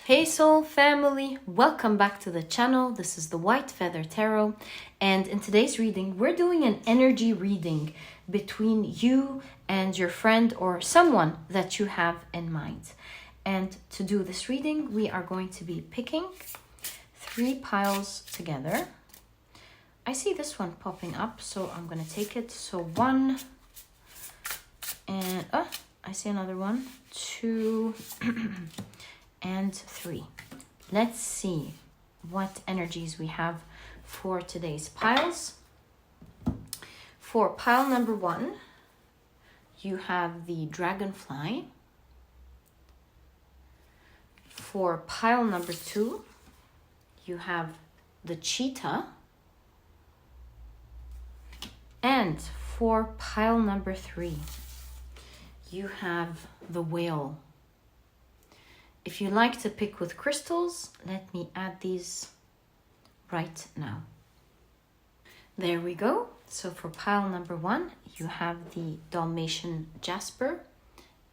Hey Soul family, welcome back to the channel. This is the White Feather Tarot, and in today's reading we're doing an energy reading between you and your friend or someone that you have in mind. And to do this reading we are going to be picking 3 piles together. I see this one popping up, so I'm going to take it. So 1 and I see another one, 2 and 3. Let's see what energies we have for today's piles. For pile number 1, you have the Dragonfly. For pile number 2, you have the Cheetah. And for pile number 3, you have the Whale. If you like to pick with crystals, let me add these right now. There we go. So for pile number 1, you have the Dalmation Jasper,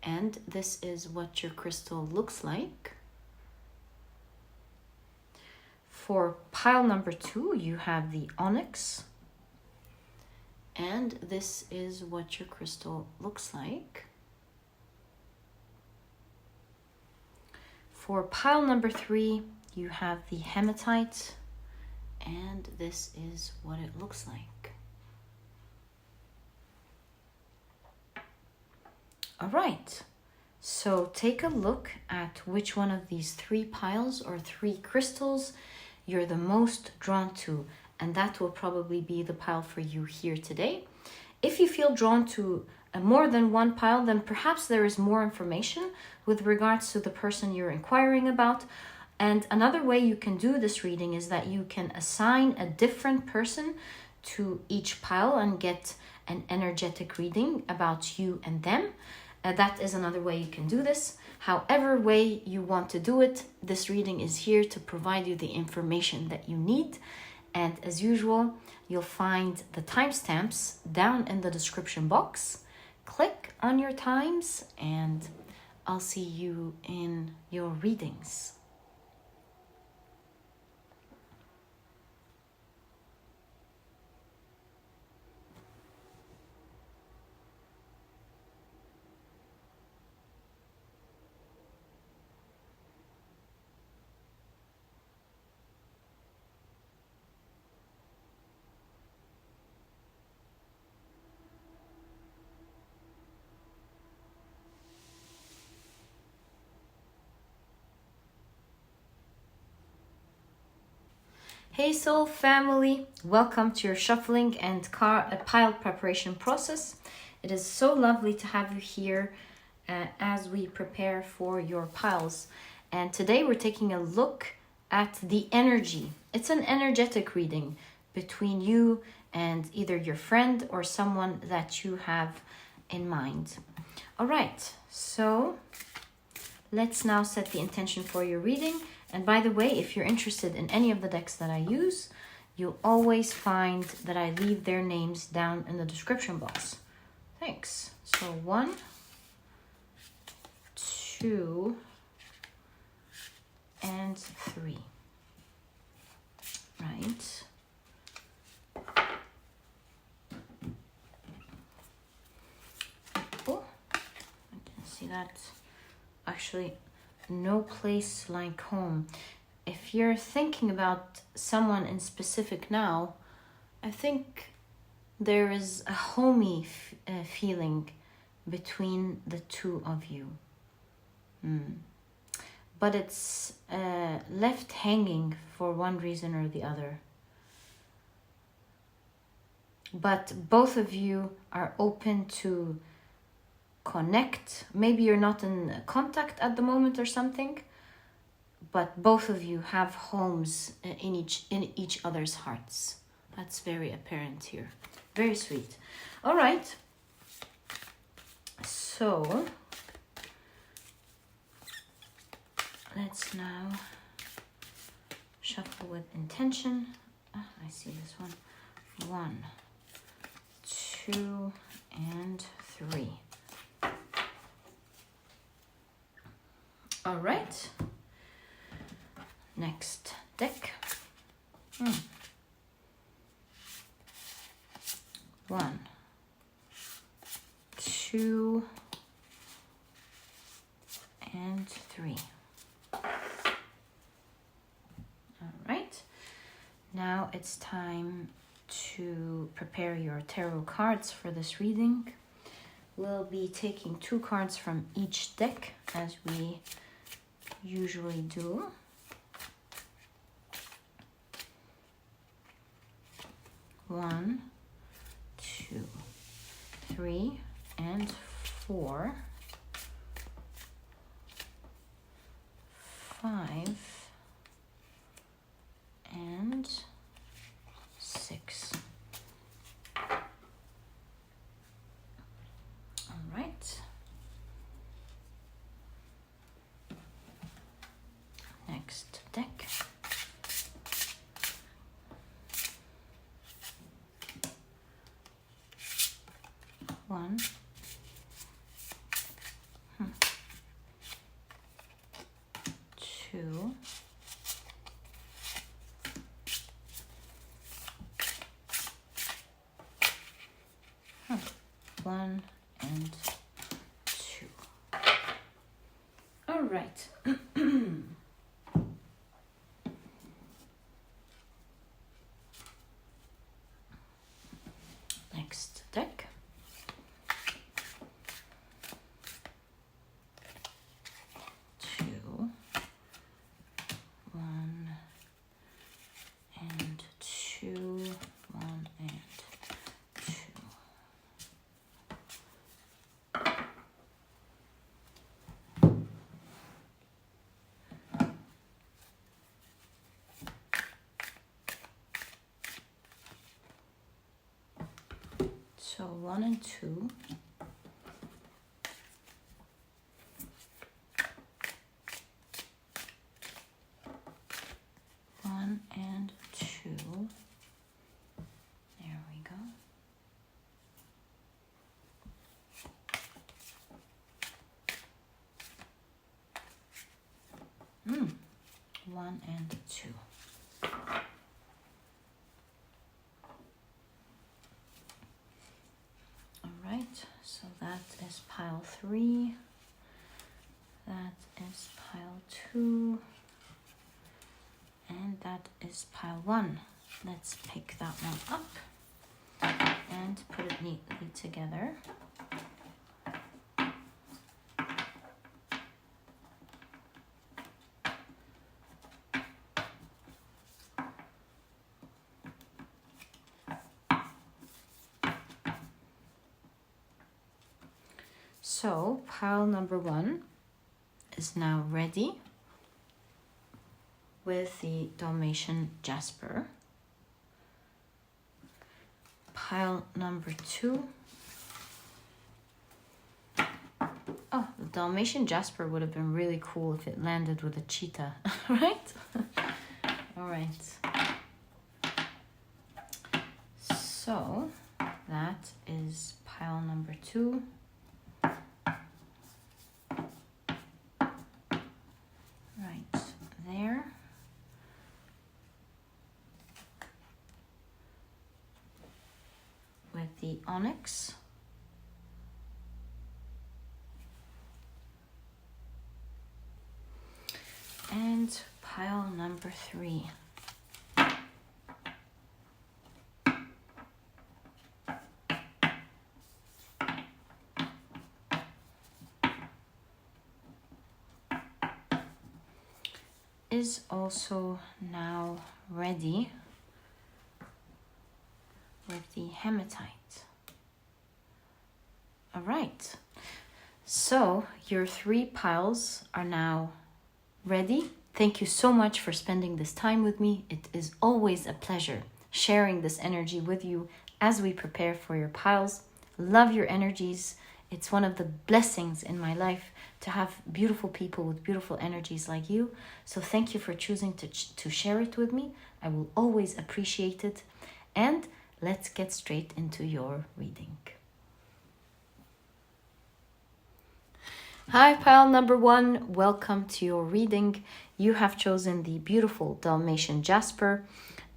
and this is what your crystal looks like. For pile number 2, you have the Onyx, and this is what your crystal looks like. For pile number 3, you have the Hematite, and this is what it looks like. All right, so take a look at which one of these 3 piles or 3 crystals you're the most drawn to, and that will probably be the pile for you here today. If you feel drawn to more than one pile, then perhaps there is more information with regards to the person you're inquiring about. And another way you can do this reading is that you can assign a different person to each pile and get an energetic reading about you and them. That is another way you can do this. However way you want to do it, this reading is here to provide you the information that you need. And as usual, you'll find the timestamps down in the description box. Click on your times and I'll see you in your readings. Hey Soul family, welcome to your shuffling and pile preparation process. It is so lovely to have you here as we prepare for your piles. And today we're taking a look at the energy. It's an energetic reading between you and either your friend or someone that you have in mind. All right, so let's now set the intention for your reading. And by the way, if you're interested in any of the decks that I use, you'll always find that I leave their names down in the description box. Thanks. So 1, 2, and 3. Right. Oh, I can see that. Actually, no place like home. If you're thinking about someone in specific now, I think there is a homey feeling between the two of you. But it's left hanging for one reason or the other. But both of you are open to connect. Maybe you're not in contact at the moment or something, but both of you have homes in each other's hearts. That's very apparent here. Very sweet. All right, so let's now shuffle with intention. I see this one. 1, 2, and 3. All right, Next deck. 1, 2, and 3. All right. Now it's time to prepare your tarot cards for this reading. We'll be taking 2 cards from each deck as we usually do. One, 2, 3, and 4. 5 and 6. All right. Next deck. 1, 2, 1 and 2. All right. Next deck. 2, 1 and 2, 1 and 2. So 1 and 2. 1 and 2. There we go. Mm. 1 and 2. All right, so that is pile 3. That is pile 2. And that is pile 1. Let's pick that one up and put it neatly together. So pile number 1 is now ready with the Dalmation Jasper. Pile number 2. Oh, the Dalmation Jasper would have been really cool if it landed with a cheetah, right? All right. So that is pile number 2. Right there. With the Onyx. And pile number 3. Is also now ready with the Hematite. All right, so your 3 piles are now ready. Thank you so much for spending this time with me. It is always a pleasure sharing this energy with you as we prepare for your piles. Love your energies. It's one of the blessings in my life to have beautiful people with beautiful energies like you. So thank you for choosing to share it with me. I will always appreciate it. And let's get straight into your reading. Hi, pile number 1. Welcome to your reading. You have chosen the beautiful Dalmation Jasper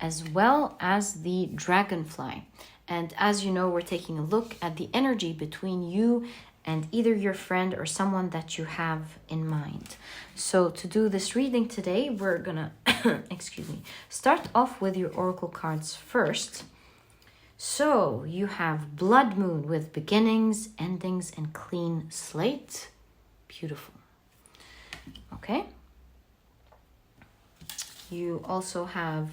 as well as the Dragonfly. And as you know, we're taking a look at the energy between you and either your friend or someone that you have in mind. So to do this reading today, we're gonna, start off with your oracle cards first. So you have Blood Moon with beginnings, endings, and clean slate. Beautiful. Okay. You also have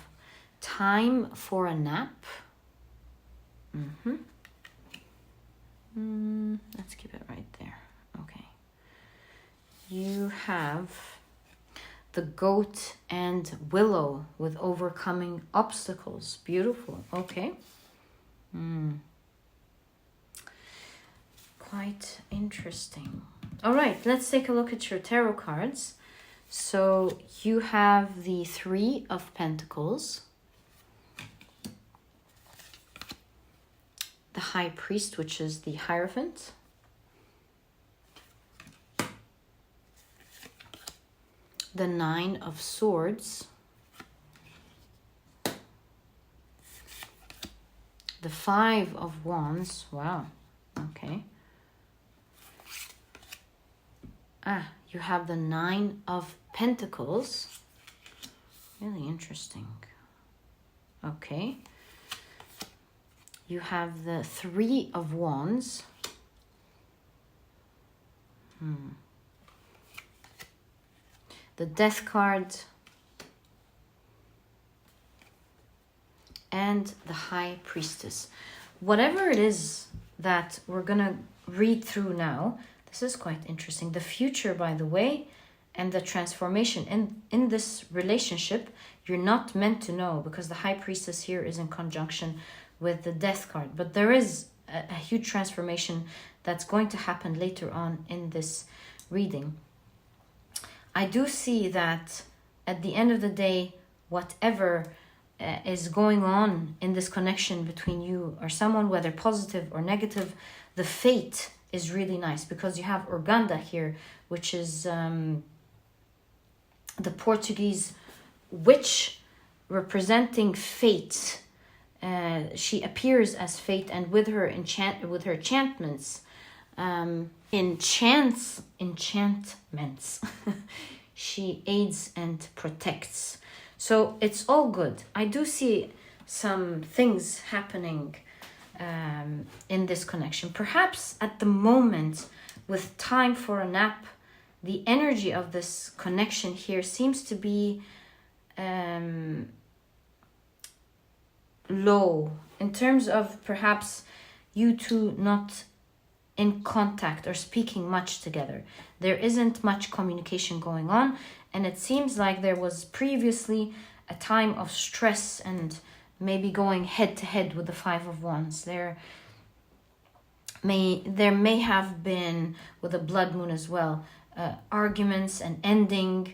Time for a Nap. Let's keep it right there. Okay. You have the Goat and Willow with overcoming obstacles. Beautiful. Okay. Quite interesting. All right, let's take a look at your tarot cards. So you have the Three of Pentacles, the High Priest, which is the Hierophant, the Nine of Swords, the Five of Wands. Wow, okay. You have the Nine of Pentacles. Really interesting. Okay. You have the Three of Wands. The Death card. And the High Priestess. Whatever it is that we're going to read through now, this is quite interesting. The future, by the way, and the transformation in this relationship, you're not meant to know because the High Priestess here is in conjunction with the Death card. But there is a huge transformation that's going to happen later on in this reading. I do see that at the end of the day, whatever is going on in this connection between you or someone, whether positive or negative, the fate is really nice because you have Urganda here, which is the Portuguese witch representing fate. She appears as fate, and with her enchantments, she aids and protects. So it's all good. I do see some things happening in this connection. Perhaps at the moment, with Time for a Nap, the energy of this connection here seems to be low in terms of perhaps you two not in contact or speaking much together. There isn't much communication going on, and it seems like there was previously a time of stress and maybe going head to head with the Five of Wands. There may have been, with the Blood Moon as well, arguments and ending.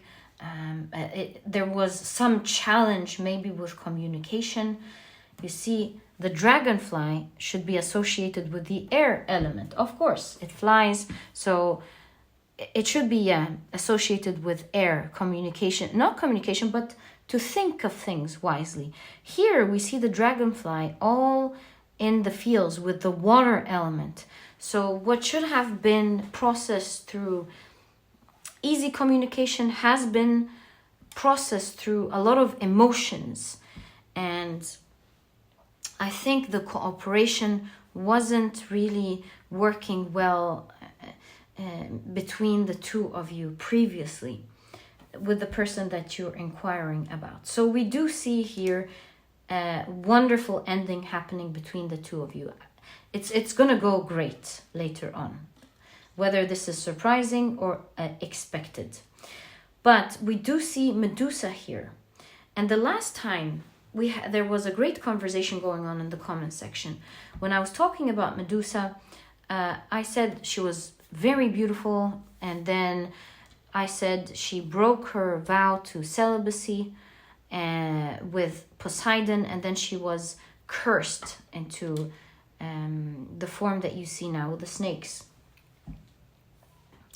There was some challenge maybe with communication. You see, the Dragonfly should be associated with the air element. Of course, it flies, so it should be associated with air, communication. Not communication, but to think of things wisely. Here we see the Dragonfly all in the fields with the water element. So what should have been processed through easy communication has been processed through a lot of emotions. And I think the cooperation wasn't really working well between the two of you previously with the person that you're inquiring about. So we do see here a wonderful ending happening between the two of you. It's going to go great later on, whether this is surprising or expected. But we do see Medusa here. And the last time there was a great conversation going on in the comment section. When I was talking about Medusa, I said she was very beautiful, and then I said she broke her vow to celibacy with Poseidon, and then she was cursed into the form that you see now with the snakes.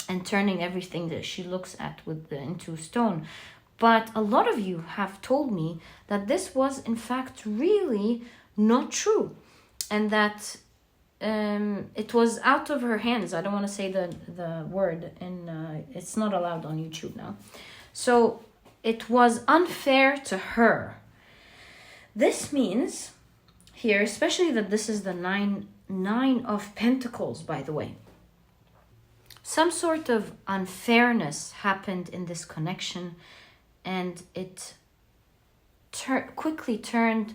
and turning everything that she looks at into stone. But a lot of you have told me that this was in fact really not true, and that it was out of her hands. I don't want to say the word, and it's not allowed on YouTube now. So it was unfair to her. This means here, especially that this is the nine of Pentacles, by the way. Some sort of unfairness happened in this connection, and it quickly turned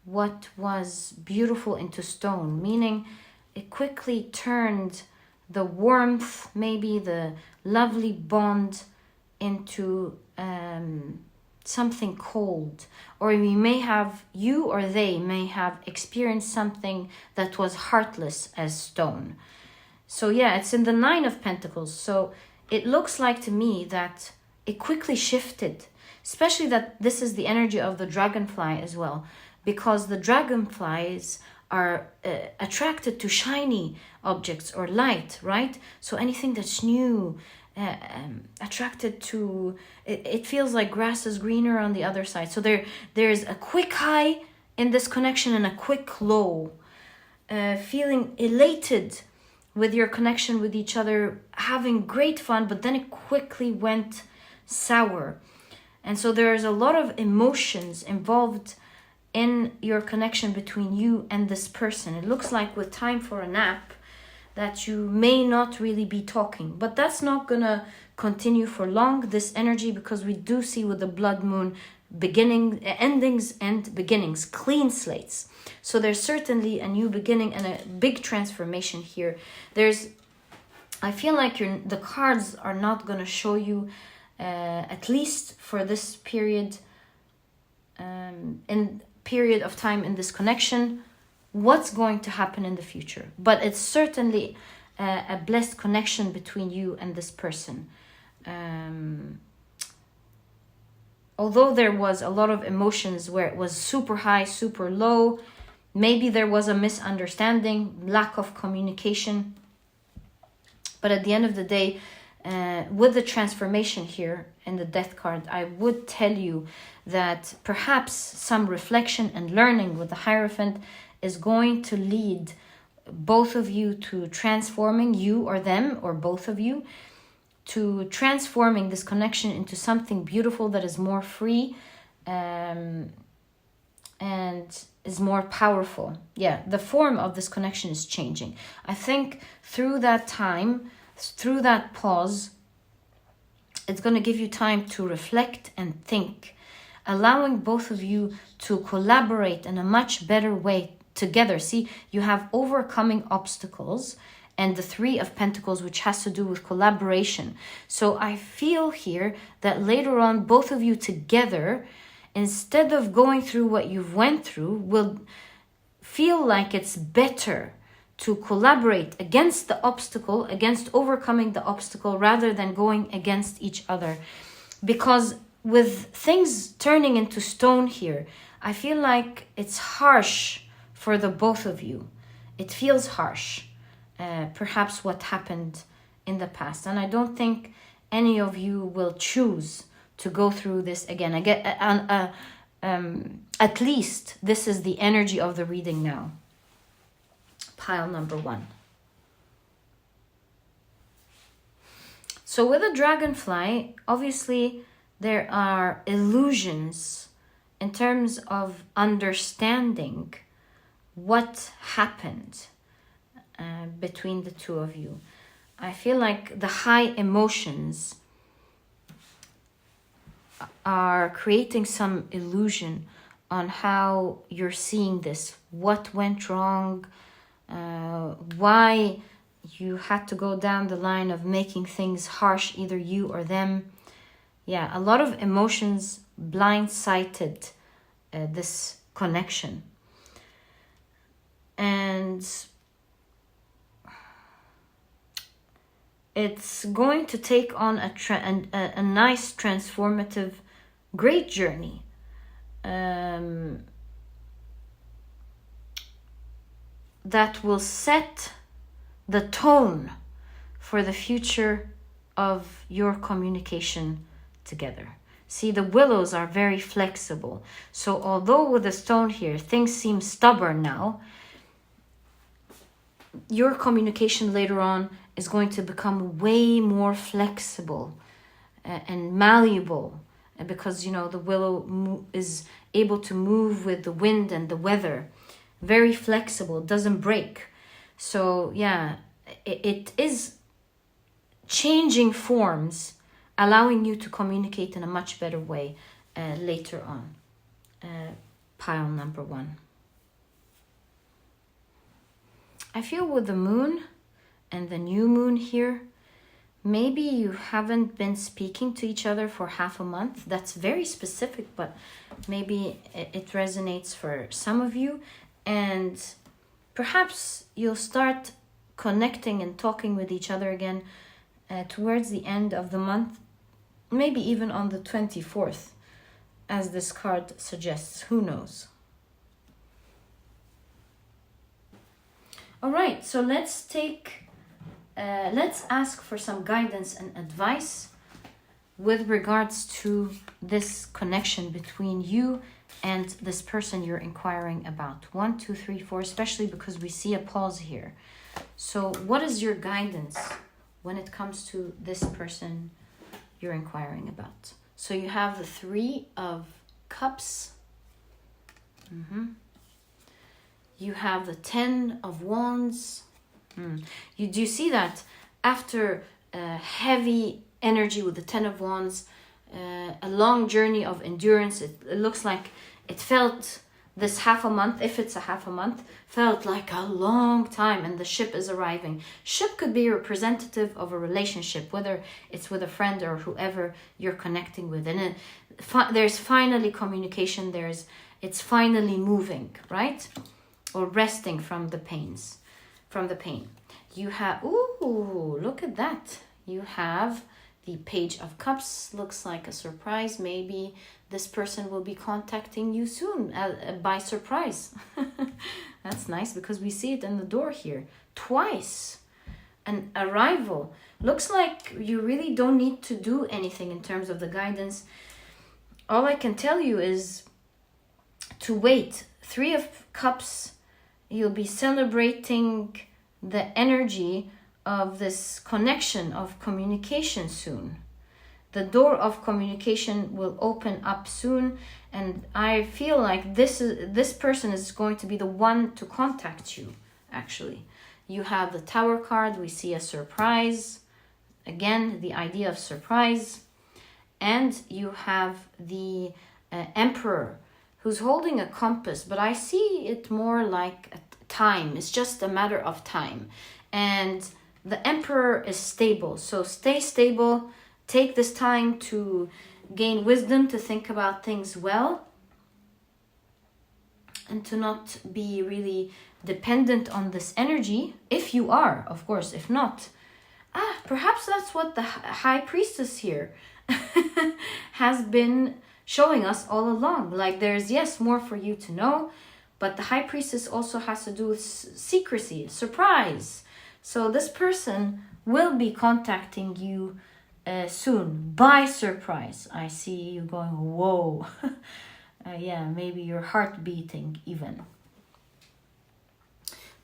what was beautiful into stone, meaning it quickly turned the warmth, maybe the lovely bond, into something cold. Or you or they may have experienced something that was heartless as stone. So yeah, it's in the 9 of Pentacles. So it looks like to me that it quickly shifted, especially that this is the energy of the dragonfly as well, because the dragonflies are attracted to shiny objects or light, right? So anything that's new, attracted to, it feels like grass is greener on the other side. So there's a quick high in this connection and a quick low, feeling elated with your connection with each other, having great fun, but then it quickly went sour. And so there's a lot of emotions involved in your connection between you and this person. It looks like with time for a nap that you may not really be talking, but that's not gonna continue for long, this energy, because we do see with the blood moon endings and beginnings, clean slates. So there's certainly a new beginning and a big transformation here. I feel like the cards are not gonna show you, at least for this period, in period of time in this connection, what's going to happen in the future. But it's certainly a blessed connection between you and this person. Although there was a lot of emotions where it was super high, super low, maybe there was a misunderstanding, lack of communication. But at the end of the day, with the transformation here in the Death card, I would tell you that perhaps some reflection and learning with the Hierophant is going to lead both of you to transforming, you or them, or both of you, to transforming this connection into something beautiful that is more free, and is more powerful. Yeah, the form of this connection is changing. I think through that time, through that pause, it's going to give you time to reflect and think, allowing both of you to collaborate in a much better way together. See, you have overcoming obstacles and the 3 of Pentacles, which has to do with collaboration. So I feel here that later on, both of you together, instead of going through what you've went through, will feel like it's better to collaborate against the obstacle, against overcoming the obstacle, rather than going against each other. Because with things turning into stone here, I feel like it's harsh for the both of you. It feels harsh, perhaps what happened in the past. And I don't think any of you will choose to go through this again. At least this is the energy of the reading now. Pile number 1. So with a dragonfly, obviously there are illusions in terms of understanding what happened between the two of you. I feel like the high emotions are creating some illusion on how you're seeing this, what went wrong, why you had to go down the line of making things harsh, either you or them. Yeah, a lot of emotions blindsided this connection. And it's going to take on a nice, transformative, great journey. That will set the tone for the future of your communication together. See, the willows are very flexible. So although with the stone here, things seem stubborn now, your communication later on is going to become way more flexible and malleable, because, you know, the willow is able to move with the wind and the weather. Very flexible, doesn't break. So yeah, it is changing forms, allowing you to communicate in a much better way later on. Pile number 1. I feel with the moon and the new moon here, maybe you haven't been speaking to each other for half a month. That's very specific, but maybe it resonates for some of you. And perhaps you'll start connecting and talking with each other again towards the end of the month, maybe even on the 24th, as this card suggests. Who knows? All right, so let's ask for some guidance and advice with regards to this connection between you and this person you're inquiring about. 1, 2, 3, 4, especially because we see a pause here. So what is your guidance when it comes to this person you're inquiring about? So you have the 3 of Cups. You have the 10 of Wands. Do you see that after heavy energy with the 10 of Wands, a long journey of endurance, it looks like it felt this half a month, if it's a half a month, felt like a long time, and the ship is arriving. Ship could be representative of a relationship, whether it's with a friend or whoever you're connecting with. And there's finally communication, it's finally moving, right? Or resting from the pain. You have, ooh, look at that. You have the Page of Cups. Looks like a surprise. Maybe this person will be contacting you soon by surprise. That's nice, because we see it in the door here twice. An arrival. Looks like you really don't need to do anything in terms of the guidance. All I can tell you is to wait. 3 of Cups. You'll be celebrating the energy of this connection of communication soon. The door of communication will open up soon, and I feel like this person is going to be the one to contact you, actually. You have the Tower card. We see a surprise. Again, the idea of surprise. And you have the Emperor, who's holding a compass, but I see it more like a time. It's just a matter of time. And the Emperor is stable. So stay stable. Take this time to gain wisdom, to think about things well, and to not be really dependent on this energy. If you are, of course. If not, perhaps that's what the High Priestess here has been showing us all along. Like, there's, yes, more for you to know, but the High Priestess also has to do with secrecy, surprise. So this person will be contacting you soon by surprise. I see you going, whoa. Yeah, maybe your heart beating even.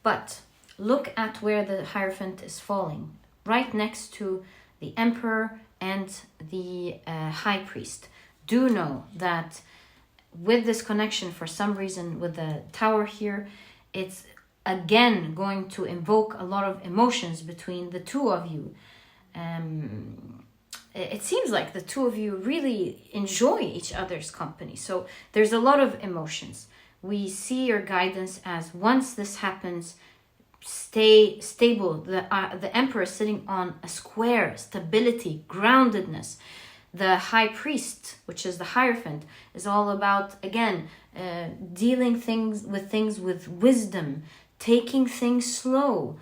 But look at where the Hierophant is falling, right next to the Emperor and the High Priest. Do know that with this connection, for some reason with the Tower here, it's again going to invoke a lot of emotions between the two of you. It seems like the two of you really enjoy each other's company. So there's a lot of emotions. We see your guidance as, once this happens, stay stable. The Emperor is sitting on a square, stability, groundedness. The High Priest, which is the Hierophant, is all about, again, dealing with things with wisdom, taking things slow,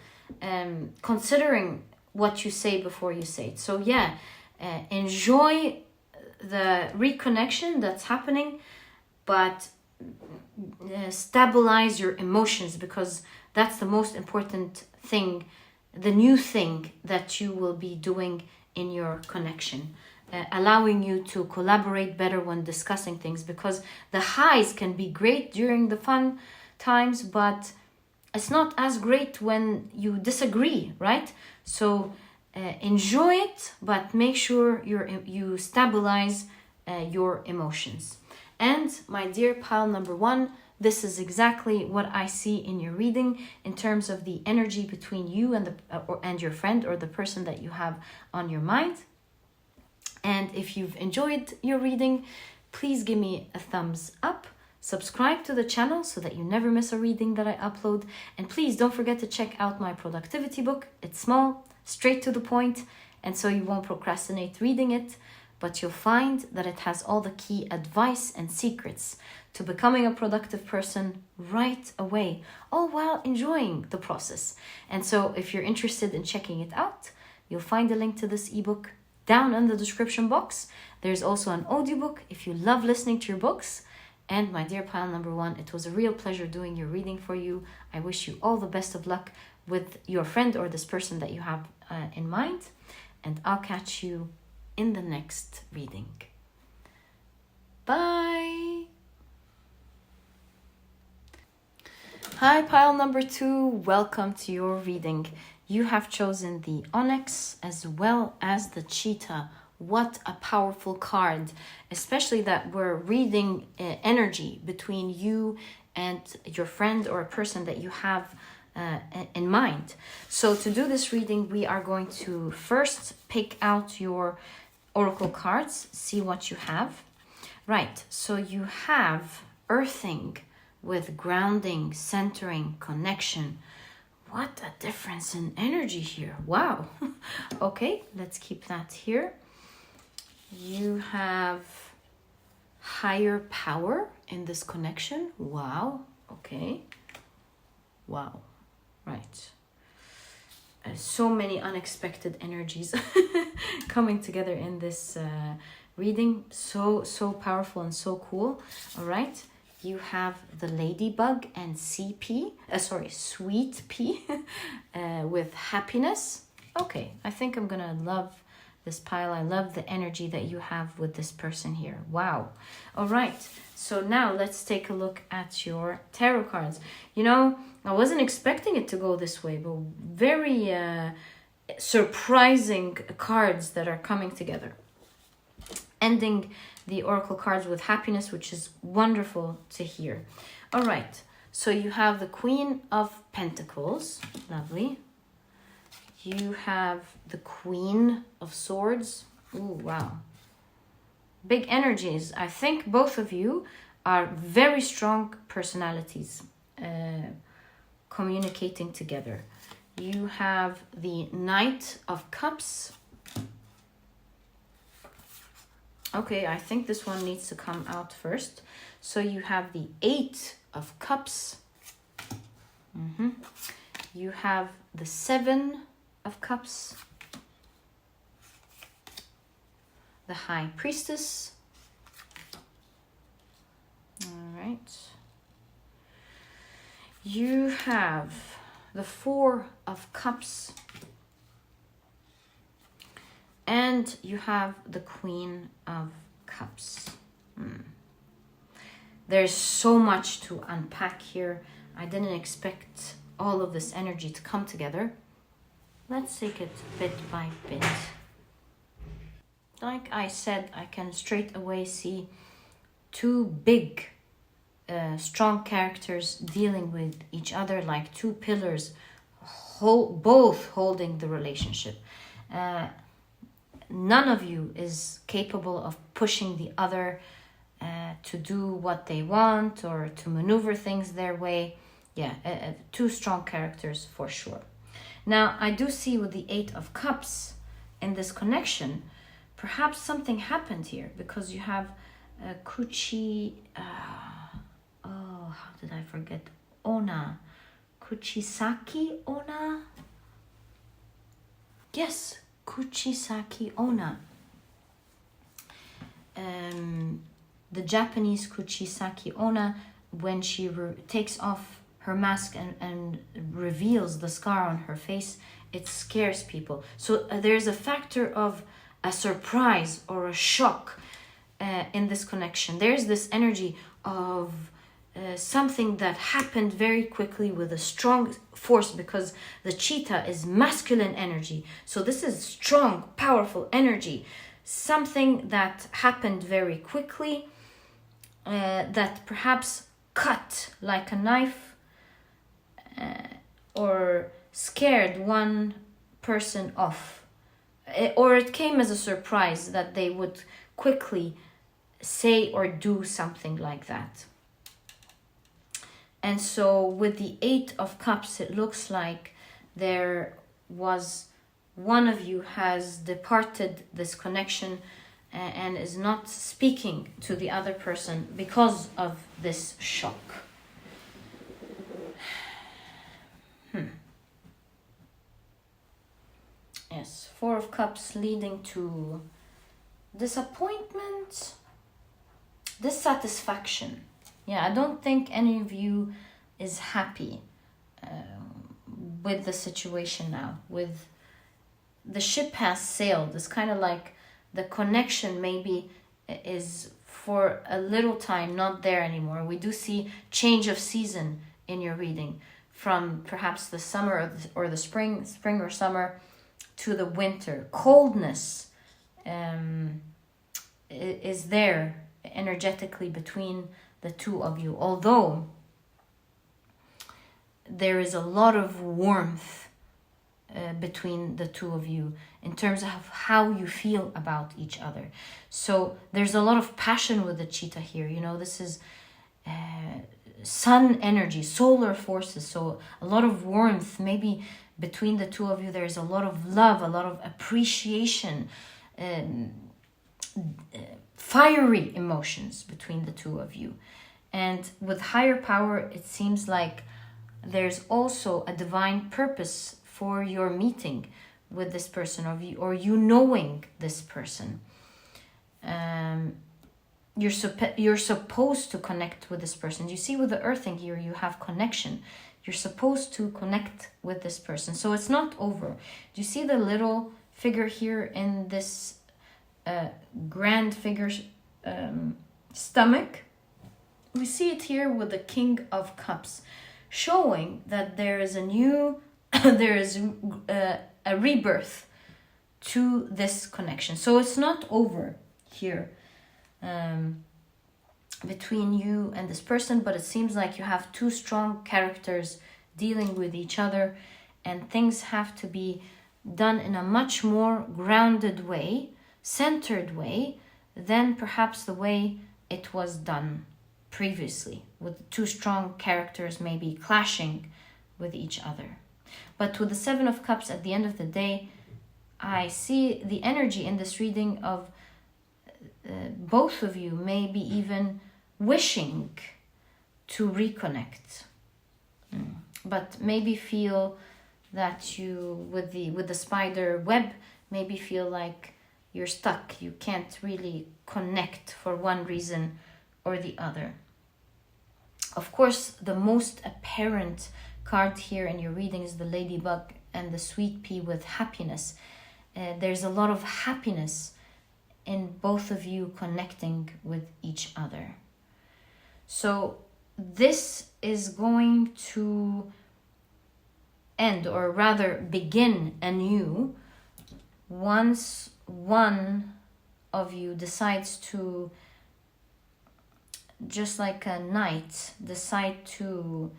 considering what you say before you say it. So yeah, enjoy the reconnection that's happening, but stabilize your emotions, because that's the most important thing, the new thing that you will be doing in your connection, allowing you to collaborate better when discussing things, because the highs can be great during the fun times, but it's not as great when you disagree, right? So enjoy it, but make sure you stabilize your emotions. And my dear pile number 1, this is exactly what I see in your reading in terms of the energy between you and and your friend, or the person that you have on your mind. And if you've enjoyed your reading, please give me a thumbs up. Subscribe to the channel so that you never miss a reading that I upload. And please don't forget to check out my productivity book. It's small, straight to the point, and so you won't procrastinate reading it. But you'll find that it has all the key advice and secrets to becoming a productive person right away, all while enjoying the process. And so if you're interested in checking it out, you'll find a link to this ebook down in the description box. There's also an audiobook if you love listening to your books. And my dear pile number 1, it was a real pleasure doing your reading for you. I wish you all the best of luck with your friend or this person that you have in mind. And I'll catch you in the next reading. Bye! Hi, pile number 2. Welcome to your reading. You have chosen the Onyx as well as the Cheetah. What a powerful card, especially that we're reading energy between you and your friend or a person that you have in mind. So to do this reading, we are going to first pick out your oracle cards, see what you have. Right, so you have earthing with grounding, centering, connection. What a difference in energy here. Wow. Okay, let's keep that here. You have higher power in this connection. Wow. Okay. Wow. Right. So many unexpected energies coming together in this reading. So powerful and so cool. All right. You have the ladybug and sweet pea with happiness. Okay. I think I'm going to love this pile. I love the energy that you have with this person here. Wow. All right. So now let's take a look at your tarot cards. You know, I wasn't expecting it to go this way, but very surprising cards that are coming together. Ending the oracle cards with happiness, which is wonderful to hear. All right. So you have the Queen of Pentacles. Lovely. You have the Queen of Swords. Ooh, wow. Big energies. I think both of you are very strong personalities communicating together. You have the Knight of Cups. Okay, I think this one needs to come out first. So you have the 8 of Cups. You have the 7 of Cups, the High Priestess. All right. You have the 4 of Cups, and you have the Queen of Cups. There's so much to unpack here. I didn't expect all of this energy to come together. Let's take it bit by bit. Like I said, I can straight away see 2 big, strong characters dealing with each other, like 2 pillars, both holding the relationship. None of you is capable of pushing the other to do what they want or to maneuver things their way. Yeah, 2 strong characters for sure. Now, I do see with the 8 of Cups in this connection, perhaps something happened here, because you have how did I forget? Ona. Kuchisaki Ona? Yes, Kuchisaki Ona. The Japanese Kuchisaki Ona, when she takes off her mask and reveals the scar on her face, it scares people. So there's a factor of a surprise or a shock in this connection. There's this energy of something that happened very quickly with a strong force, because the cheetah is masculine energy. So this is strong, powerful energy. Something that happened very quickly, that perhaps cut like a knife, or scared one person off. Or it came as a surprise that they would quickly say or do something like that. And so with the 8 of Cups, it looks like there was one of you has departed this connection and is not speaking to the other person because of this shock. Yes, 4 of Cups leading to disappointment, dissatisfaction. Yeah, I don't think any of you is happy with the situation now. With the ship has sailed. It's kind of like the connection maybe is for a little time not there anymore. We do see change of season in your reading, from perhaps the summer or the spring or summer to the winter. Coldness is there energetically between the two of you, although there is a lot of warmth between the two of you in terms of how you feel about each other. So there's a lot of passion with the cheetah here. You know, this is sun energy, solar forces, so a lot of warmth. Maybe between the two of you there's a lot of love, a lot of appreciation, fiery emotions between the two of you. And with higher power, it seems like there's also a divine purpose for your meeting with this person, or you knowing this person. You're supposed to connect with this person. You see, with the earthing here, you have connection. You're supposed to connect with this person. So it's not over. Do you see the little figure here in this grand figure's stomach? We see it here with the King of Cups, showing that there is a new, there is a rebirth to this connection. So it's not over here between you and this person, but it seems like you have two strong characters dealing with each other, and things have to be done in a much more grounded way, centered way, than perhaps the way it was done previously, with two strong characters maybe clashing with each other. But with the 7 of Cups at the end of the day, I see the energy in this reading of both of you maybe even wishing to reconnect, but maybe feel that you, with the spider web, maybe feel like you're stuck. You can't really connect for one reason or the other. Of course, the most apparent card here in your reading is the ladybug and the sweet pea with happiness. There's a lot of happiness in both of you connecting with each other. So this is going to end, or rather begin anew, once one of you decides to, just like a knight, decide to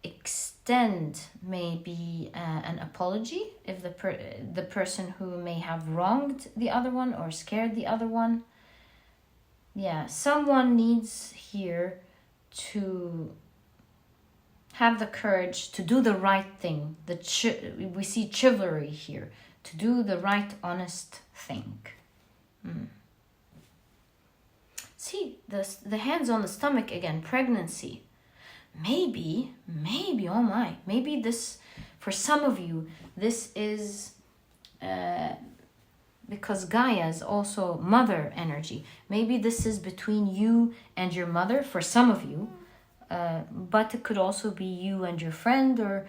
extend maybe an apology if the person who may have wronged the other one or scared the other one. Yeah, someone needs here to have the courage to do the right thing. We see chivalry here, to do the right, honest thing. See, the hands on the stomach again, pregnancy. Maybe, oh my, maybe this, for some of you, this is because Gaia is also mother energy. Maybe this is between you and your mother, for some of you, but it could also be you and your friend or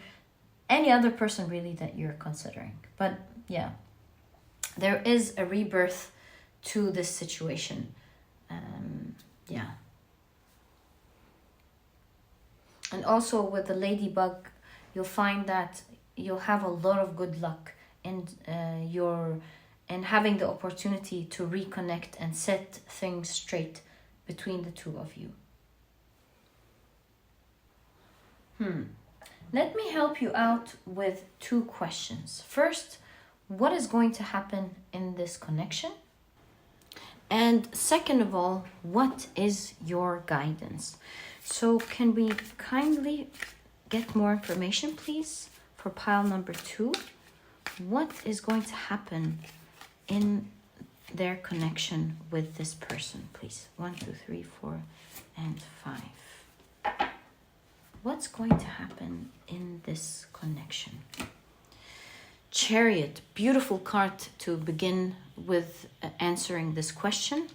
any other person really that you're considering. But yeah, there is a rebirth to this situation. Yeah. And also with the ladybug, you'll find that you'll have a lot of good luck in having the opportunity to reconnect and set things straight between the two of you. Let me help you out with 2 questions. First, what is going to happen in this connection? And second of all, what is your guidance? So can we kindly get more information, please, for pile number 2? What is going to happen in their connection with this person, please? 1, 2, 3, 4, and 5. What's going to happen in this connection? Chariot, beautiful card to begin with answering this question.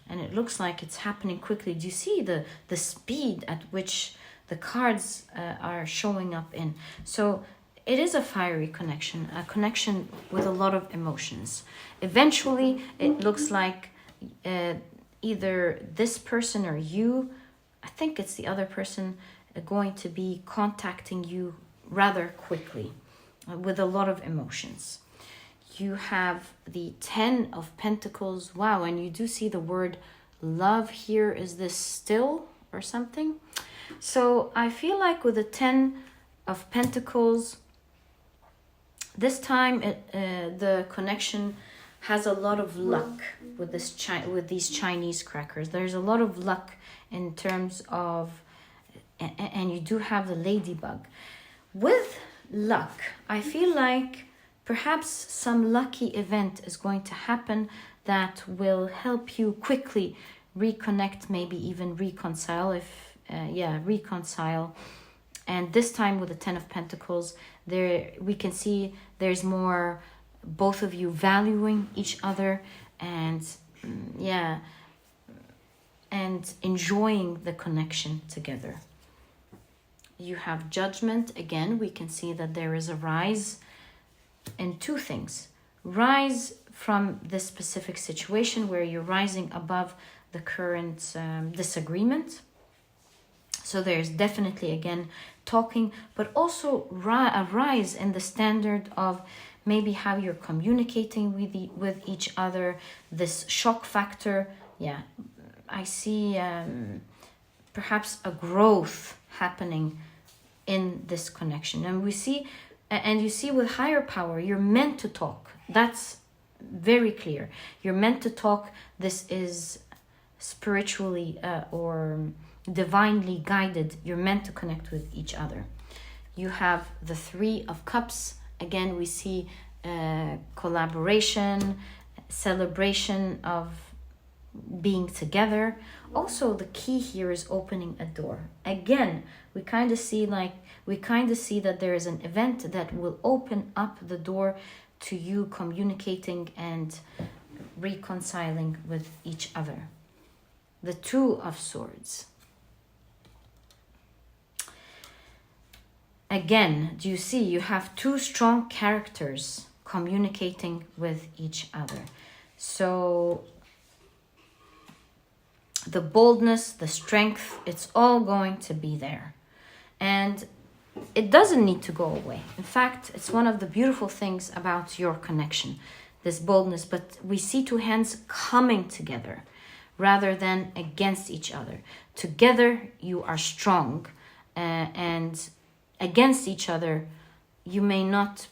And it looks like it's happening quickly. Do you see the speed at which the cards are showing up in? So it is a fiery connection, a connection with a lot of emotions. Eventually, it looks like either this person or you, I think it's the other person, going to be contacting you rather quickly with a lot of emotions. You have the 10 of Pentacles. Wow, and you do see the word love here. Is this still or something? So I feel like with the 10 of Pentacles, this time the connection has a lot of luck with these Chinese crackers. There's a lot of luck in terms of, and you do have the ladybug. With luck, I feel like perhaps some lucky event is going to happen that will help you quickly reconnect, maybe even reconcile. Reconcile. And this time with the 10 of Pentacles, there we can see there's more both of you valuing each other and and enjoying the connection together. You have Judgment. Again, we can see that there is a rise in 2 things. Rise from this specific situation where you're rising above the current disagreement. So there's definitely, again, talking, but also a rise in the standard of maybe how you're communicating with each other, this shock factor. Yeah, I see perhaps a growth happening in this connection. And you see with higher power, you're meant to talk. That's very clear. You're meant to talk. This is spiritually or divinely guided. You're meant to connect with each other. You have the 3 of Cups. Again, we see collaboration, celebration of being together. Also, the key here is opening a door. Again, we kind of see that there is an event that will open up the door to you communicating and reconciling with each other. The 2 of Swords. Again, do you see you have 2 strong characters communicating with each other? So the boldness, the strength, it's all going to be there. And it doesn't need to go away. In fact, it's one of the beautiful things about your connection, this boldness. But we see 2 hands coming together rather than against each other. Together, you are strong. And against each other, you may not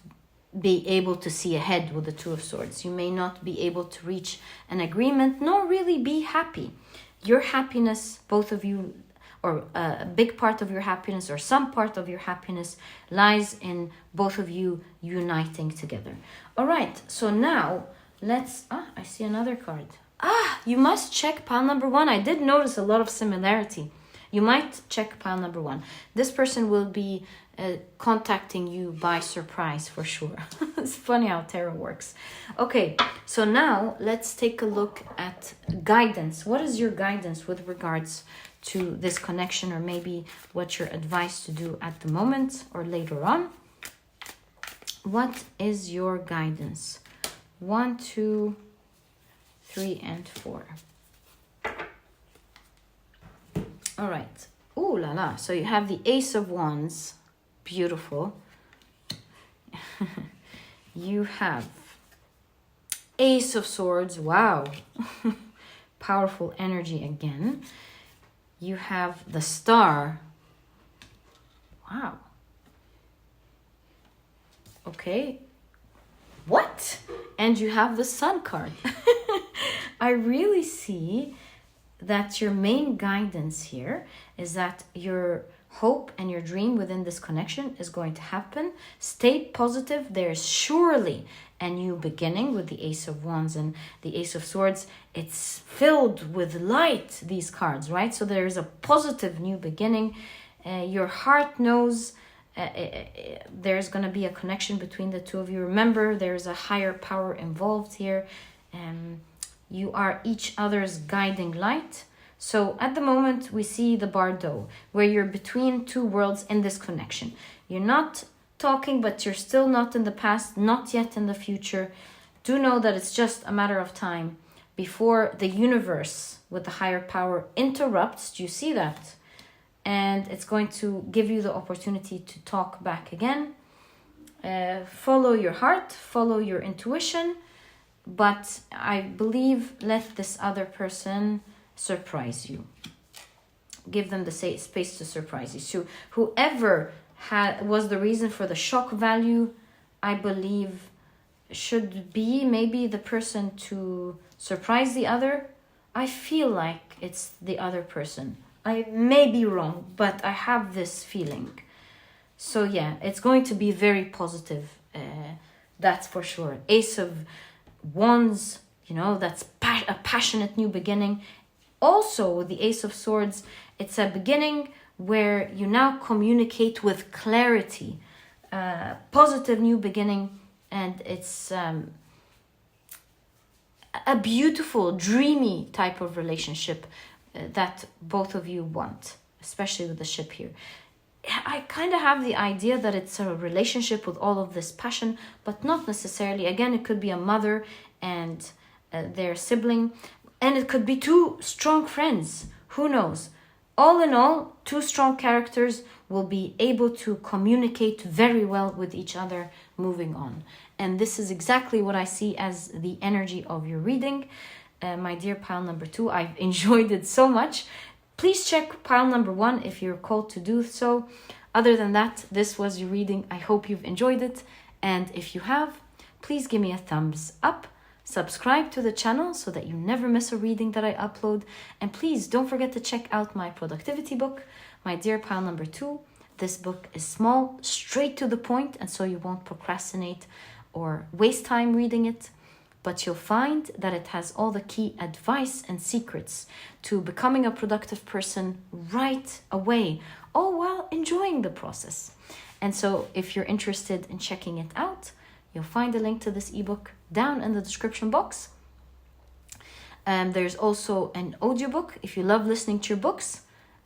be able to see ahead with the 2 of Swords. You may not be able to reach an agreement, nor really be happy. Your happiness, both of you, or a big part of your happiness or some part of your happiness lies in both of you uniting together. All right, so now let's, I see another card. You must check pile number 1. I did notice a lot of similarity You might check pile number 1. This person will be contacting you by surprise for sure. It's funny how tarot works. Okay, so now let's take a look at guidance. What is your guidance with regards to this connection, or maybe what you're advised to do at the moment or later on? What is your guidance? 1, 2, 3, and 4. All right. Ooh la la. So you have the Ace of Wands. Beautiful. You have Ace of Swords. Wow. Powerful energy again. You have the Star. Wow. Okay. What? And you have the Sun card. I really see that your main guidance here is that your hope and your dream within this connection is going to happen. Stay positive. There's surely a new beginning with the Ace of Wands and the Ace of Swords. It's filled with light, these cards, right? So there's a positive new beginning. Your heart knows there's going to be a connection between the two of you. Remember, there's a higher power involved here. You are each other's guiding light. So at the moment, we see the Bardo, where you're between two worlds in this connection. You're not talking, but you're still not in the past, not yet in the future. Do know that it's just a matter of time before the universe with the higher power interrupts. Do you see that? And it's going to give you the opportunity to talk back again. Follow your heart, follow your intuition. But I believe let this other person surprise you. Give them the space to surprise you. So whoever was the reason for the shock value, I believe should be maybe the person to surprise the other. I feel like it's the other person. I may be wrong, but I have this feeling. So yeah, it's going to be very positive. That's for sure. Ace of Wands, you know, that's a passionate new beginning. Also, with the Ace of Swords, it's a beginning where you now communicate with clarity. Positive new beginning, and it's a beautiful, dreamy type of relationship that both of you want, especially with the ship here. I kind of have the idea that it's a relationship with all of this passion, but not necessarily. Again, it could be a mother and their sibling, and it could be two strong friends. Who knows? All in all, two strong characters will be able to communicate very well with each other moving on. And this is exactly what I see as the energy of your reading. My dear pile number 2, I've enjoyed it so much. Please check pile number 1 if you're called to do so. Other than that, this was your reading. I hope you've enjoyed it. And if you have, please give me a thumbs up. Subscribe to the channel so that you never miss a reading that I upload. And please don't forget to check out my productivity book, my dear pile number 2. This book is small, straight to the point, and so you won't procrastinate or waste time reading it. But you'll find that it has all the key advice and secrets to becoming a productive person right away, all while enjoying the process. And so if you're interested in checking it out, you'll find a link to this ebook down in the description box. There's also an audiobook if you love listening to your books.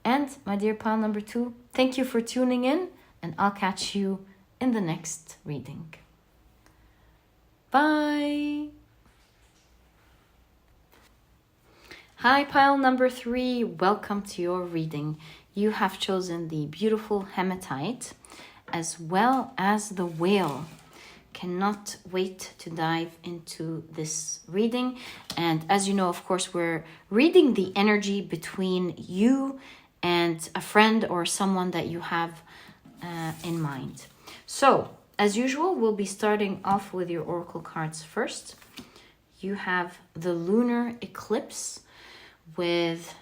And my dear pile number 2, thank you for tuning in, and I'll catch you in the next reading. Bye! Hi, pile number 3. Welcome to your reading. You have chosen the beautiful Hematite as well as the Whale. Cannot wait to dive into this reading. And as you know, of course, we're reading the energy between you and a friend or someone that you have in mind. So, as usual, we'll be starting off with your oracle cards first. You have the lunar eclipse with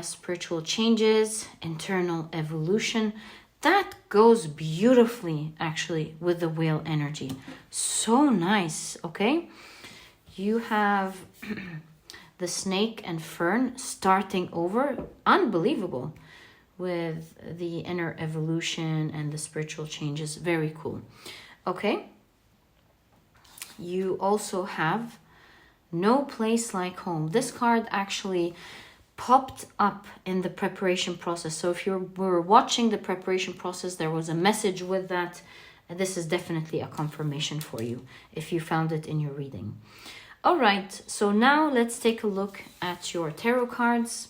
spiritual changes, internal evolution. That goes beautifully, actually, with the whale energy. So nice, okay? You have the snake and fern starting over. Unbelievable. with the inner evolution and the spiritual changes. Very cool. Okay. You also have No Place Like Home. This card actually popped up in the preparation process. So if you were watching the preparation process, there was a message with that. This is definitely a confirmation for you if you found it in your reading. All right, so now let's take a look at your tarot cards.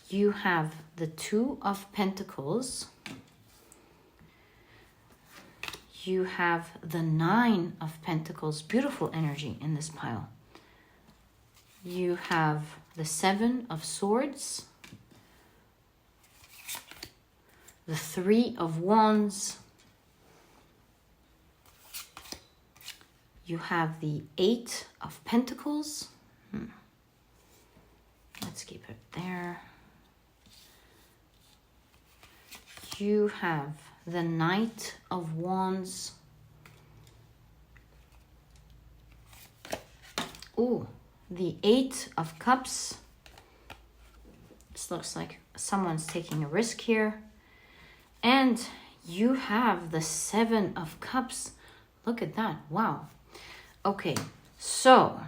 You have the Two of Pentacles. You have the Nine of Pentacles. Beautiful energy in this pile. You have the Seven of Swords. The Three of Wands. You have the Eight of Pentacles. Let's keep it there. You have the Knight of Wands. Ooh, the Eight of Cups. This looks like someone's taking a risk here. And you have the Seven of Cups. Look at that. Wow. Okay, so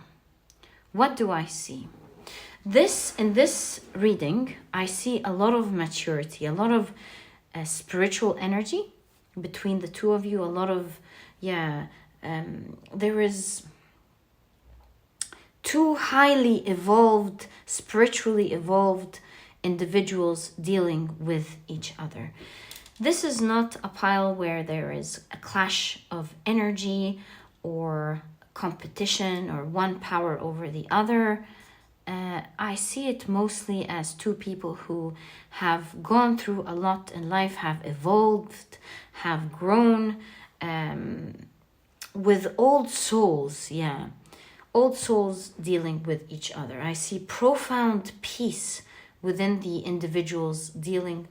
what do I see? In this reading, I see a lot of maturity, a lot of spiritual energy between the two of you. A lot of, there is two highly evolved, spiritually evolved individuals dealing with each other. This is not a pile where there is a clash of energy or competition or one power over the other. I see it mostly as two people who have gone through a lot in life, have evolved, have grown, with old souls, old souls dealing with each other. I see profound peace within the individuals dealing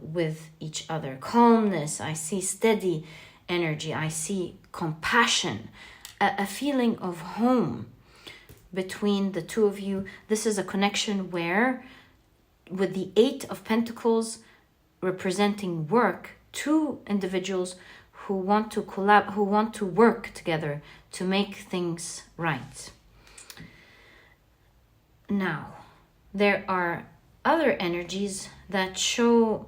with each other. Calmness, I see steady energy, I see compassion, a feeling of home between the two of you. This is a connection where, with the Eight of Pentacles representing work, two individuals who want to who want to work together to make things right. Now, there are other energies that show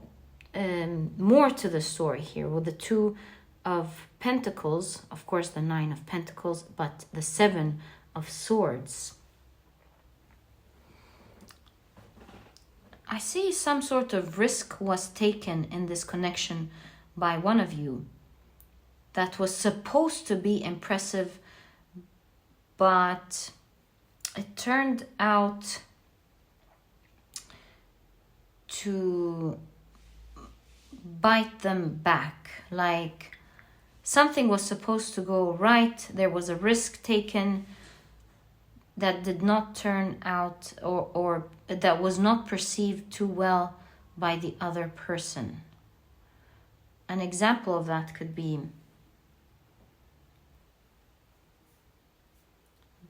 more to the story here, with the Two of Pentacles, of course the Nine of Pentacles, but the Seven of Swords. I see some sort of risk was taken in this connection by one of you that was supposed to be impressive, but it turned out to bite them back. Like, something was supposed to go right, there was a risk taken that did not turn out, or that was not perceived too well by the other person. An example of that could be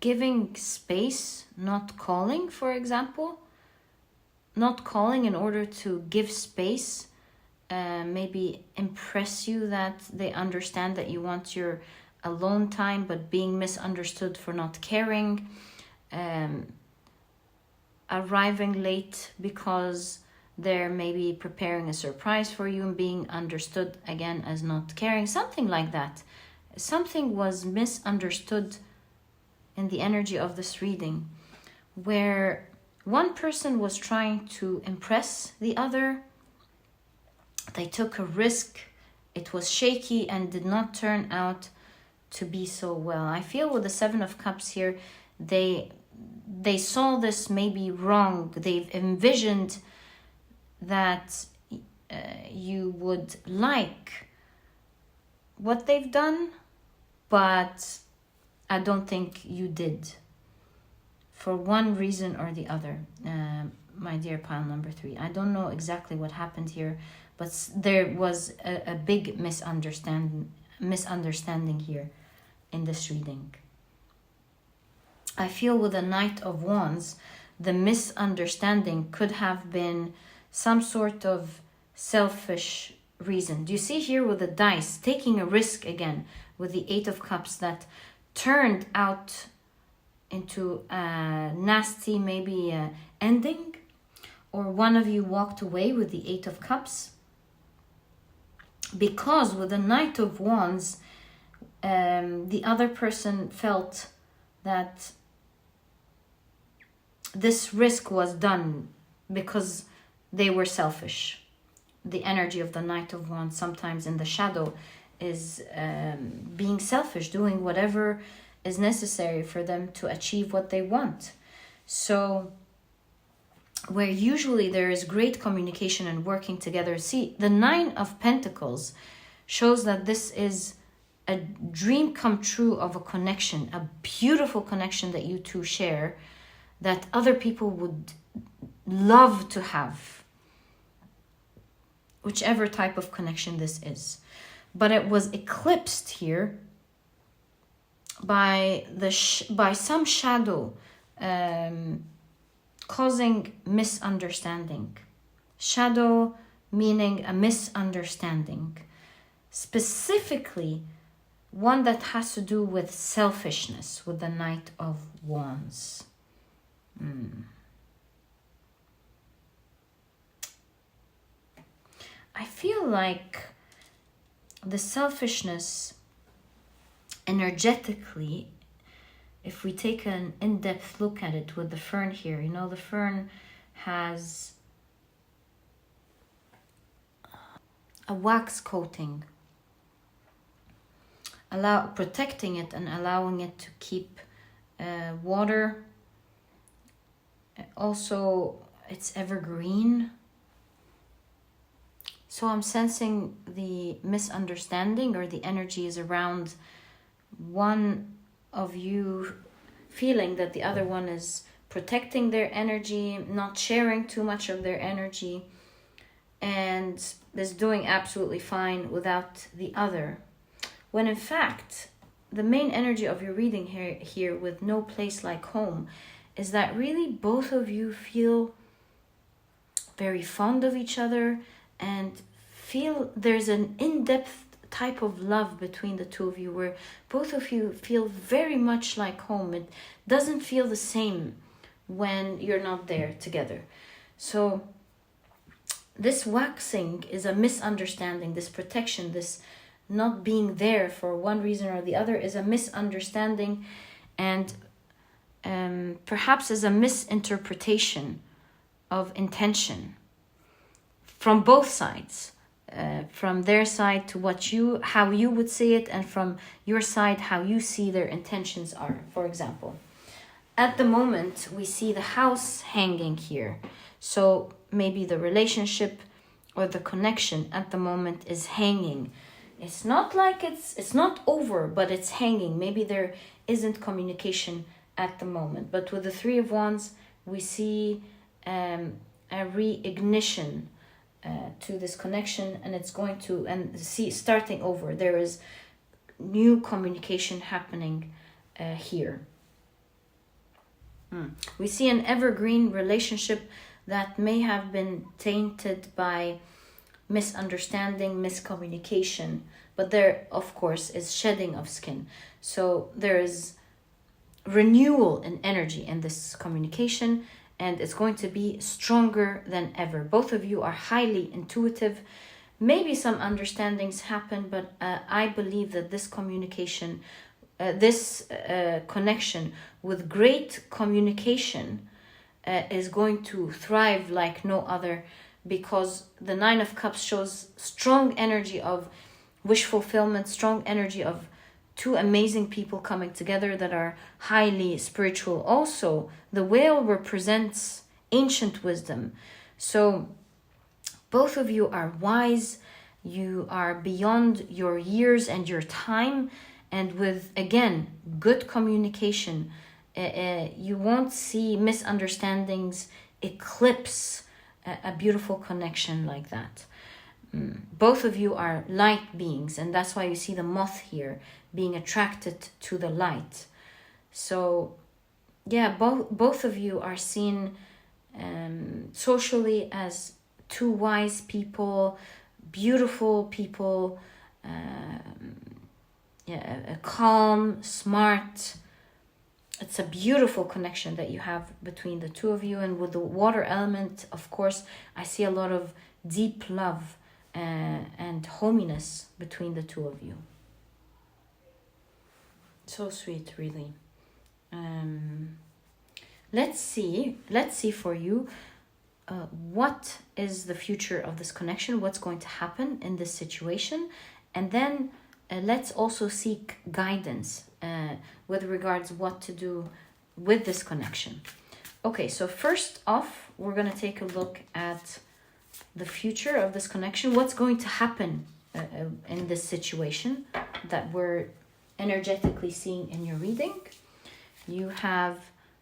giving space, not calling, for example. Not calling in order to give space, maybe impress you that they understand that you want your alone time, but being misunderstood for not caring. Arriving late because they're maybe preparing a surprise for you and being understood again as not caring. Something like that. Something was misunderstood in the energy of this reading, where one person was trying to impress the other. They took a risk. It was shaky and did not turn out to be so well. I feel with the Seven of Cups here, they saw this maybe wrong. They've envisioned that you would like what they've done, but I don't think you did, for one reason or the other, my dear pile number 3. I don't know exactly what happened here, but there was a big misunderstanding here in this reading. I feel with the Knight of Wands, the misunderstanding could have been some sort of selfish reason. Do you see here with the dice, taking a risk again with the Eight of Cups that turned out into a nasty maybe ending? Or one of you walked away with the Eight of Cups? Because with the Knight of Wands, the other person felt that this risk was done because they were selfish. The energy of the Knight of Wands sometimes in the shadow is being selfish, doing whatever is necessary for them to achieve what they want. So where usually there is great communication and working together. See, the Nine of Pentacles shows that this is a dream come true of a connection, a beautiful connection that you two share, that other people would love to have, whichever type of connection this is. But it was eclipsed here by by some shadow causing misunderstanding. Shadow meaning a misunderstanding. Specifically, one that has to do with selfishness, with the Knight of Wands. I feel like the selfishness energetically, if we take an in-depth look at it with the fern here, you know, the fern has a wax coating, protecting it and allowing it to keep water. Also, it's evergreen. So I'm sensing the misunderstanding, or the energy is around one of you feeling that the other one is protecting their energy, not sharing too much of their energy, and is doing absolutely fine without the other. When in fact, the main energy of your reading here with no place like home is that really both of you feel very fond of each other and feel there's an in-depth type of love between the two of you, where both of you feel very much like home. It doesn't feel the same when you're not there together. So this waxing is a misunderstanding. This protection, this not being there for one reason or the other is a misunderstanding, and perhaps is a misinterpretation of intention from both sides. From their side to how you would see it, and from your side how you see their intentions are. For example, at the moment we see the house hanging here, so maybe the relationship or the connection at the moment is hanging. It's not like it's not over, but it's hanging. Maybe there isn't communication at the moment, but with the Three of Wands we see a reignition to this connection, and it's going to starting over. There is new communication happening here. We see an evergreen relationship that may have been tainted by misunderstanding, miscommunication, but there of course is shedding of skin. So there is renewal in energy in this communication, and it's going to be stronger than ever. Both of you are highly intuitive. Maybe some understandings happen, but I believe that this communication, this connection with great communication is going to thrive like no other, because the Nine of Cups shows strong energy of wish fulfillment, strong energy of two amazing people coming together that are highly spiritual. Also, the whale represents ancient wisdom. So both of you are wise. You are beyond your years and your time. And with, again, good communication, you won't see misunderstandings eclipse a beautiful connection like that. Both of you are light beings, and that's why you see the moth here being attracted to the light. So yeah, both of you are seen socially as two wise people, beautiful people, calm, smart. It's a beautiful connection that you have between the two of you. And with the water element, of course, I see a lot of deep love and hominess between the two of you. So sweet, really. Let's see for you what is the future of this connection, what's going to happen in this situation, and then let's also seek guidance with regards what to do with this connection. Okay, so first off, we're going to take a look at the future of this connection. What's going to happen in this situation that we're energetically seeing in your reading? You have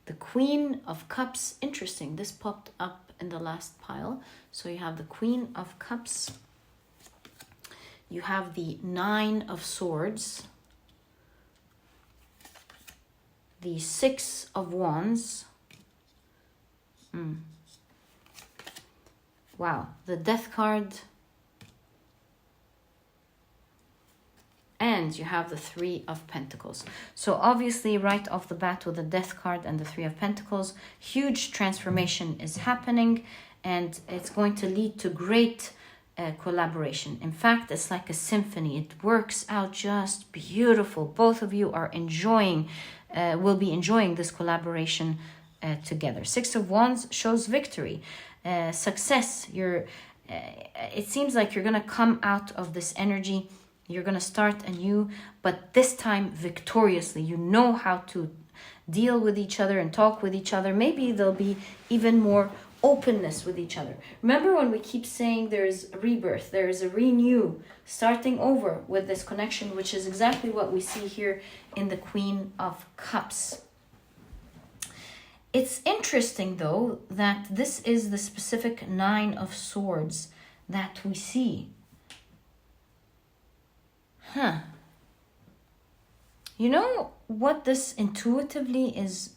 the Queen of Cups. Interesting, this popped up in the last pile. So you have the Queen of Cups. You have the Nine of Swords, the Six of Wands. Wow, the Death card. And you have the Three of Pentacles. So obviously right off the bat with the Death card and the Three of Pentacles, huge transformation is happening, and it's going to lead to great collaboration. In fact, it's like a symphony. It works out just beautiful. Both of you are will be enjoying this collaboration together. Six of Wands shows victory, success. It seems like you're going to come out of this energy. You're going to start anew, but this time victoriously. You know how to deal with each other and talk with each other. Maybe there'll be even more openness with each other. Remember when we keep saying there's a rebirth, there is a renew, starting over with this connection, which is exactly what we see here in the Queen of Cups. It's interesting, though, that this is the specific Nine of Swords that we see. You know what this intuitively is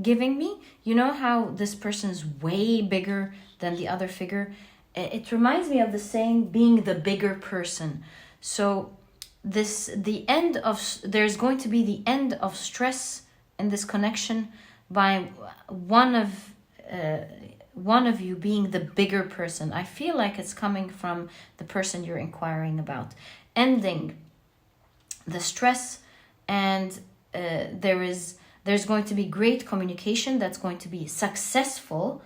giving me? You know how this person is way bigger than the other figure? It reminds me of the saying, being the bigger person. So there's going to be the end of stress in this connection by one of you being the bigger person. I feel like it's coming from the person you're inquiring about. Ending the stress, and there's going to be great communication that's going to be successful,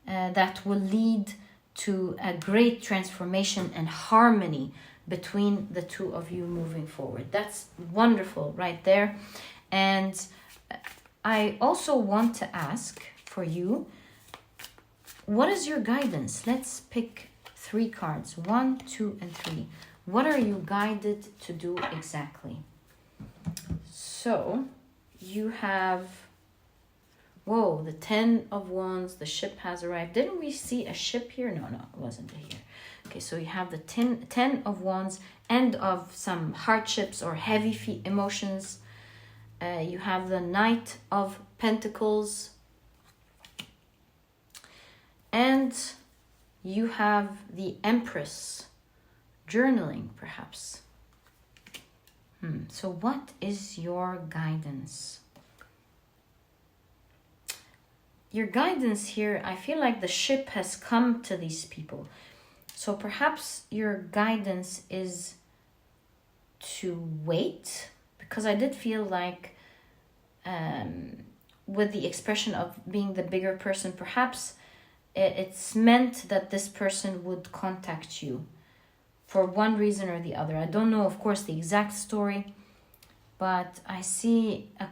that will lead to a great transformation and harmony between the two of you moving forward. That's wonderful right there. And I also want to ask for you, what is your guidance? Let's pick 3 cards, 1, 2, and 3. What are you guided to do exactly? So you have, the 10 of Wands, the ship has arrived. Didn't we see a ship here? No, it wasn't here. Okay, so you have the 10 of Wands, end of some hardships or heavy emotions. You have the Knight of Pentacles. And you have the Empress. Journaling, perhaps. So what is your guidance? Your guidance here, I feel like the ship has come to these people. So perhaps your guidance is to wait, because I did feel like with the expression of being the bigger person, perhaps it's meant that this person would contact you for one reason or the other. I don't know, of course, the exact story, but I see a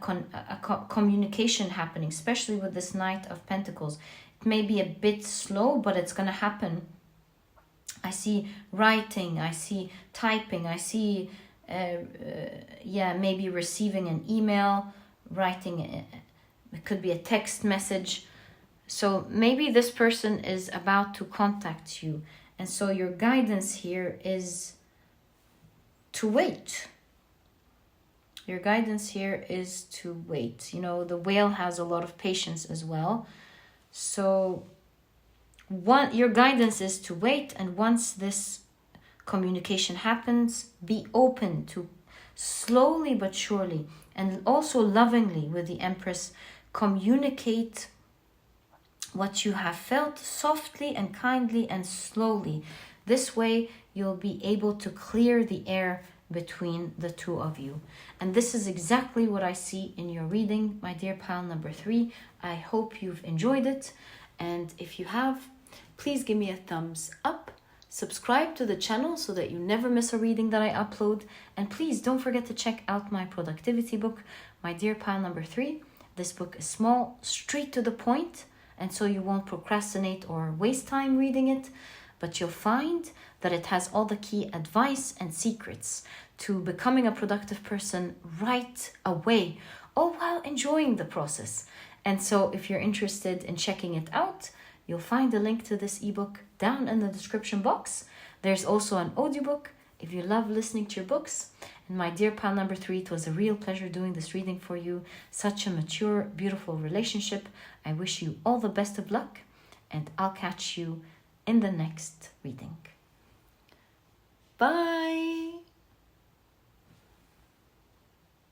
communication happening, especially with this Knight of Pentacles. It may be a bit slow, but it's going to happen. I see writing, I see typing, I see, maybe receiving an email, writing, it could be a text message. So maybe this person is about to contact you. And so your guidance here is to wait. Your guidance here is to wait. You know, the whale has a lot of patience as well. So your guidance is to wait, and once this communication happens, be open to slowly but surely and also lovingly with the Empress communicate what you have felt softly and kindly and slowly. This way you'll be able to clear the air between the two of you. And this is exactly what I see in your reading, my dear pile number 3. I hope you've enjoyed it, and if you have, please give me a thumbs up. Subscribe to the channel so that you never miss a reading that I upload. And please don't forget to check out my productivity book, my dear pile number 3. This book is small, straight to the point, and so you won't procrastinate or waste time reading it. But you'll find that it has all the key advice and secrets to becoming a productive person right away, all while enjoying the process. And so if you're interested in checking it out, you'll find a link to this ebook down in the description box. There's also an audiobook if you love listening to your books. And my dear pile number 3, it was a real pleasure doing this reading for you. Such a mature, beautiful relationship. I wish you all the best of luck, and I'll catch you in the next reading. Bye!